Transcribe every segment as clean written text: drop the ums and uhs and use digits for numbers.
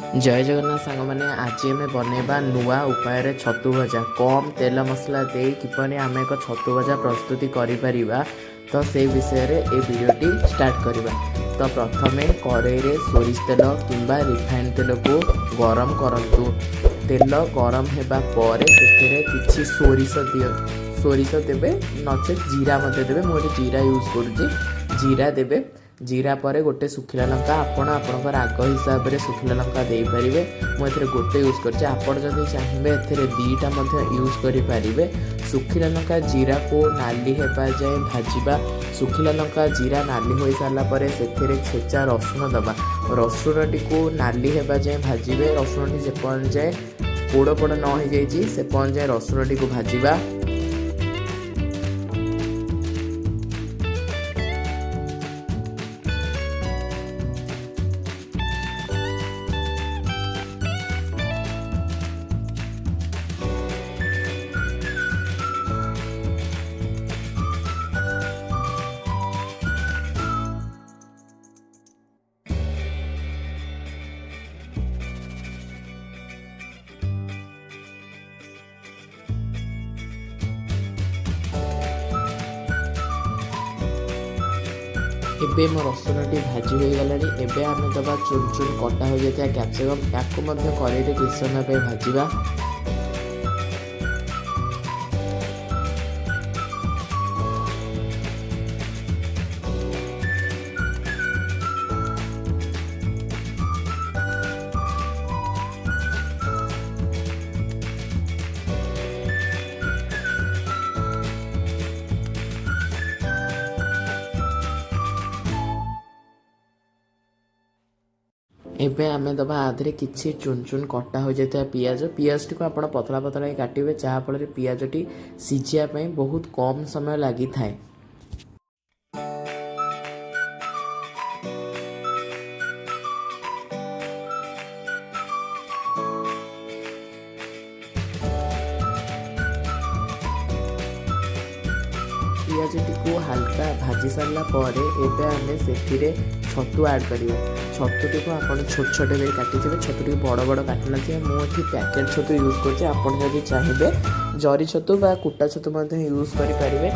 जय जगन्नाथ सांग मैंने आज आम बनवा नुआ उपाय छतु भजा कम तेल मसला दे किपर आम एक छतु भजा प्रस्तुति करा तो से विषय रे ए वीडियोटी स्टार्ट करवा। तो प्रथमे कड़े सोरिष तेल किंबा रिफाइंड तेल को गरम करंतु। तेल गरम होगा पर किसी सोरिष देवे नचेत जीरा देवे। मुझे जीरा यूज करुँची जीरा देवे। जीरा पर गोटे सुखिला लंका आपण राग हिसाब से सुखिला लंका दे पारे। मुझे गोटे यूज कर चाहिए ए दीटा यूज करें। सुखिला लंका जीरा को नाली होगा जाए भाजवा। सुखिला लंका जीरा नाली हो सारापर से छेचा रसुण दबा। रसुण टी को नाली होगा जाए भाजबे। रसुण टी जेपन जाए पोड़ पोड़ न हो जाए से पन जाए रसुण टी को भाजवा। एबे मो रसुणटी भाजी हो गलानी। एबे आम दबा चुन चुन कटा हो जाता कैप्सिकम या कड़े किछ समय भाजवा। एबे आमे दबा आधे किसी चुन चुन कटा हो जाता पियाज। पियाज टी को आप पतला पतला काटे जहाँफल पियाज टी सीझापी बहुत कम समय लगी थाए। पियाज टी को हल्का भाजी सारा पर एबे आमे से छतु ऐड करियो। छतुटी को आप छोट छोट काटी थे। छतुटी बड़ बड़ काटी ना मुझे पैकेट छतु यूज कर चाहिए जरी छतु बा कुटा छतु यूज करें।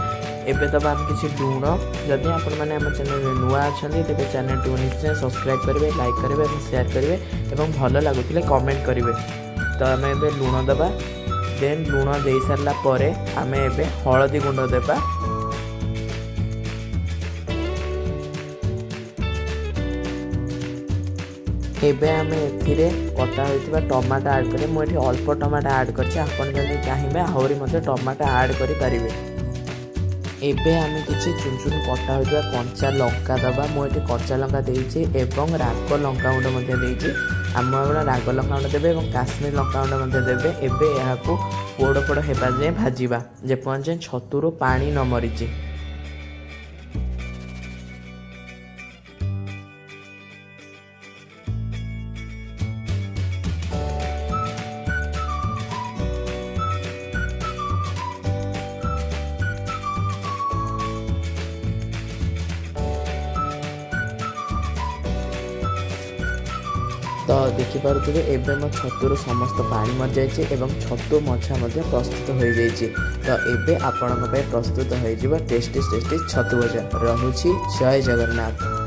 एबे तब आम किसी लुण जदि आपण मैंने आम चैनल नुआ अच्छा तेज चैनल को निश्चय सब्सक्राइब करेंगे, लाइक करेंगे और शेयर करेंगे और भल लगुले कमेंट करेंगे। तो आम ए लुण दबा। देन लुण दे सारापर आम ए हलदी गुंड देवा। एबे आमे एथिरे कटा होइतिबा टमाटो ऐड करें। मुझे अल्प टमाटो ऐड करछि। आपण जदि चाहिए आहरी मते टमाटो ऐड करि पारिबे। एबे आमे किछि चुन चुन कटा होइतिबा कंचा लंका दबा। मुझे कंचा लंका देइछि एवं राग लंका गुंड मते देइछि। आम राग लंका गुंड देबे एवं काश्मीर लंका गुंड मते देबे। एबे एहाकू पोड़ पोड़ हेबा जाए भाजिबा जेपन जाए छतुरो पानी न मरिछि। तो देखिपे एवं मो छतुर समस्त पानी मर जाए एवं छतु मछा प्रस्तुत हो जाए। तो एबे आपण प्रस्तुत हो टेस्टी टेस्टी छतु भजा। रहुछि जय जगन्नाथ।